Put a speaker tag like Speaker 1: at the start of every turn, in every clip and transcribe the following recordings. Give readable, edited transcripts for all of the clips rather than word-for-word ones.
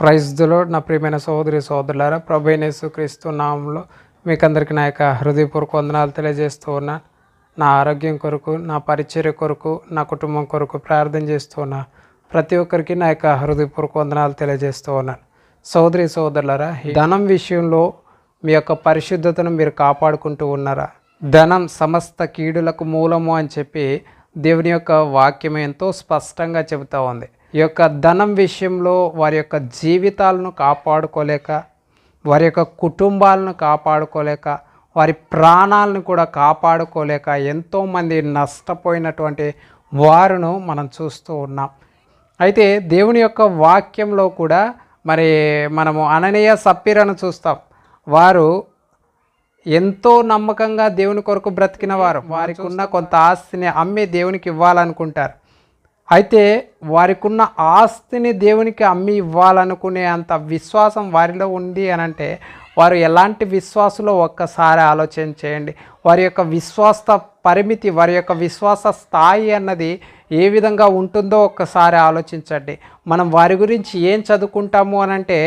Speaker 1: Praise the lord. నా ప్రియమైన సహోదరి సహోదరులారా, ప్రభువైన యేసుక్రీస్తు నామములో మీకందరికీ నా యొక్క హృదయపూర్వక వందనాలు తెలియజేస్తూ ఉన్నాను. నా ఆరోగ్యం కొరకు, నా పరిచర్య కొరకు, నా కుటుంబం కొరకు ప్రార్థన చేస్తూ ఉన్నా ప్రతి ఒక్కరికి నా యొక్క హృదయపూర్వక వందనాలు తెలియజేస్తూ ఉన్నాను. సహోదరి సహోదరులారా, ధనం విషయంలో మీ యొక్క పరిశుద్ధతను మీరు కాపాడుకుంటూ ఉన్నారా? ధనం సమస్త కీడులకు మూలము అని చెప్పి దేవుని యొక్క వాక్యం ఎంతో స్పష్టంగా చెబుతూ ఉంది. ఈ యొక్క ధనం విషయంలో వారి యొక్క జీవితాలను కాపాడుకోలేక, వారి యొక్క కుటుంబాలను కాపాడుకోలేక, వారి ప్రాణాలను కూడా కాపాడుకోలేక ఎంతోమంది నష్టపోయినటువంటి వారును మనం చూస్తూ ఉన్నాం. అయితే దేవుని యొక్క వాక్యంలో కూడా మనము అననీయ సప్పీరను చూస్తాం. వారు ఎంతో నమ్మకంగా దేవుని కొరకు బ్రతికిన వారు. వారికి ఉన్న కొంత ఆస్తిని అమ్మి దేవునికి ఇవ్వాలనుకుంటారు. అయితే వారికి ఉన్న ఆస్తిని దేవునికి అమ్మి ఇవ్వాలనుకునే అంత విశ్వాసం వారిలో ఉంది అని అంటే వారు ఎలాంటి విశ్వాసులో ఒక్కసారి ఆలోచన చేయండి. వారి యొక్క విశ్వాస పరిమితి, వారి యొక్క విశ్వాస స్థాయి అన్నది ఏ విధంగా ఉంటుందో ఒక్కసారి ఆలోచించండి. మనం వారి గురించి ఏం చదువుకుంటాము అని అంటే,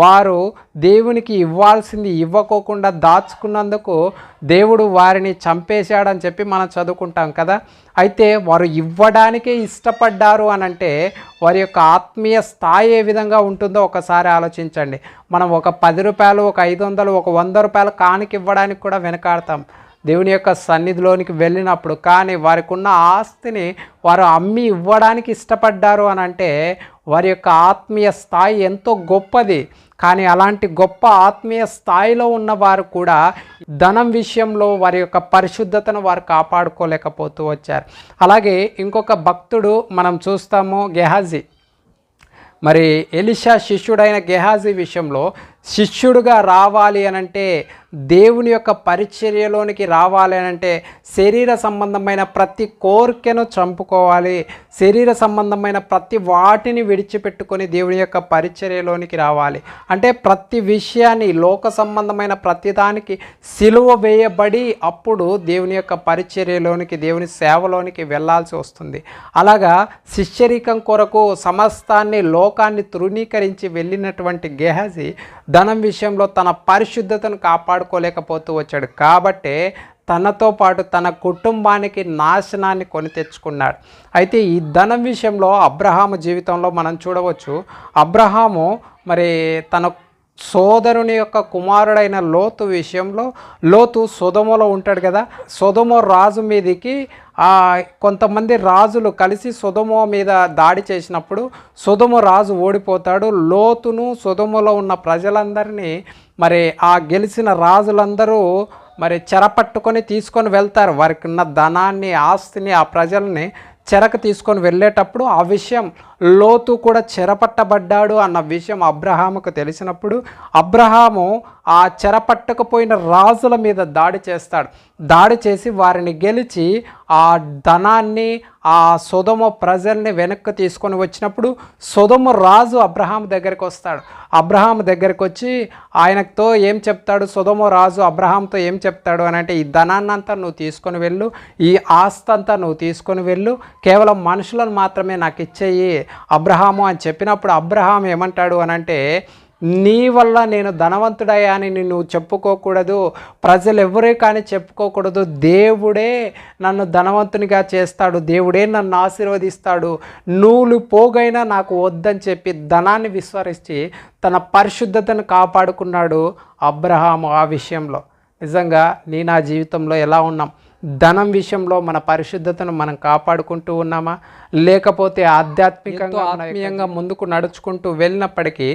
Speaker 1: వారు దేవునికి ఇవ్వాల్సింది ఇవ్వకోకుండా దాచుకున్నందుకు దేవుడు వారిని చంపేశాడని చెప్పి మనం చదువుకుంటాం కదా. అయితే వారు ఇవ్వడానికే ఇష్టపడ్డారు అని అంటే వారి యొక్క ఆత్మీయ స్థాయి ఏ విధంగా ఉంటుందో ఒకసారి ఆలోచించండి. మనం ఒక 10 రూపాయలు, ఒక 500, ఒక 100 రూపాయలు కానుక ఇవ్వడానికి కూడా వెనకాడతాం దేవుని యొక్క సన్నిధిలోనికి వెళ్ళినప్పుడు. కానీ వారికి ఉన్న ఆస్తిని వారు అమ్మి ఇవ్వడానికి ఇష్టపడ్డారు అని అంటే వారి యొక్క ఆత్మీయ స్థాయి ఎంతో గొప్పది. కానీ అలాంటి గొప్ప ఆత్మీయ స్థాయిలో ఉన్నవారు కూడా ధనం విషయంలో వారి యొక్క పరిశుద్ధతను వారు కాపాడుకోలేకపోతూ వచ్చారు. అలాగే ఇంకొక భక్తుడు మనం చూస్తాము, గెహాజీ. ఎలీషా శిష్యుడైన గెహాజీ విషయంలో శిష్యుడుగా రావాలి అనంటే, దేవుని యొక్క పరిచర్యలోనికి రావాలి అనంటే శరీర సంబంధమైన ప్రతి కోరికను చంపుకోవాలి. శరీర సంబంధమైన ప్రతి వాటిని విడిచిపెట్టుకొని దేవుని యొక్క పరిచర్యలోనికి రావాలి. అంటే ప్రతి విషయాన్ని, లోక సంబంధమైన ప్రతిదానికి సిలువ వేయబడి అప్పుడు దేవుని యొక్క పరిచర్యలోనికి, దేవుని సేవలోనికి వెళ్ళాల్సి వస్తుంది. అలాగా శిష్యరికం కొరకు సమస్తాన్ని, లోకాన్ని తృణీకరించి వెళ్ళినటువంటి గెహాజీ ధనం విషయంలో తన పరిశుద్ధతను కాపాడుకోలేకపోతూ వచ్చాడు. కాబట్టే తనతో పాటు తన కుటుంబానికి నాశనాన్ని కొని తెచ్చుకున్నాడు. అయితే ఈ ధనం విషయంలో అబ్రహాము జీవితంలో మనం చూడవచ్చు. అబ్రహాము తన సోదరుని యొక్క కుమారుడైన లోతు విషయంలో, లోతు సొదొమలో ఉంటాడు కదా. సొదొమ రాజు మీదికి కొంతమంది రాజులు కలిసి సొదొమ మీద దాడి చేసినప్పుడు సొదొమ రాజు ఓడిపోతాడు. లోతును, సొదొమలో ఉన్న ప్రజలందరినీ ఆ గెలిచిన రాజులందరూ చెరపట్టుకొని తీసుకొని వెళ్తారు. వారికి ఉన్న ధనాన్ని, ఆస్తిని, ఆ ప్రజల్ని చెరకు తీసుకొని వెళ్ళేటప్పుడు ఆ విషయం, లోతు కూడా చెరపట్టబడ్డాడు అన్న విషయం అబ్రహాముకు తెలిసినప్పుడు అబ్రహాము ఆ చెరపట్టకపోయిన రాజుల మీద దాడి చేస్తాడు. దాడి చేసి వారిని గెలిచి ఆ ధనాన్ని, ఆ సొదొమ ప్రజల్ని వెనక్కి తీసుకొని వచ్చినప్పుడు సొదొమ రాజు అబ్రహాము దగ్గరికి వస్తాడు. అబ్రహాము దగ్గరికి వచ్చి ఆయనతో ఏం చెప్తాడు? సొదొమ రాజు అబ్రహాంతో ఏం చెప్తాడు అని అంటే, ఈ ధనాన్నంతా నువ్వు తీసుకొని వెళ్ళు, ఈ ఆస్తి అంతా నువ్వు తీసుకొని వెళ్ళు, కేవలం మనుషులను మాత్రమే నాకు ఇచ్చేయి అబ్రహాము అని చెప్పినప్పుడు అబ్రహాం ఏమంటాడు అని అంటే, నీ వల్ల నేను ధనవంతుడయ్యా అని నువ్వు చెప్పుకోకూడదు, ప్రజలు ఎవరే కానీ చెప్పుకోకూడదు. దేవుడే నన్ను ధనవంతునిగా చేస్తాడు, దేవుడే నన్ను ఆశీర్వదిస్తాడు, నూలు పోగైనా నాకు వద్దని చెప్పి ధనాన్ని విస్మరించి తన పరిశుద్ధతను కాపాడుకున్నాడు అబ్రహాము. ఆ విషయంలో నిజంగా నా జీవితంలో ఎలా ఉన్నాం? ధనం విషయంలో మన పరిశుద్ధతను మనం కాపాడుకుంటూ ఉన్నామా? లేకపోతే ఆధ్యాత్మికంగా ముందుకు నడుచుకుంటూ వెళ్ళినప్పటికీ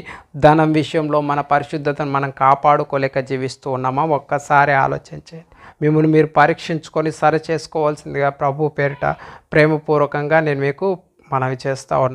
Speaker 1: ధనం విషయంలో మన పరిశుద్ధతను మనం కాపాడుకోలేక జీవిస్తూ ఉన్నామా? ఒక్కసారి ఆలోచించండి. మిమ్మల్ని మీరు పరీక్షించుకొని సరి చేసుకోవాల్సిందిగా ప్రభు పేరిట ప్రేమపూర్వకంగా నేను మీకు మనవి చేస్తా ఉన్నాను.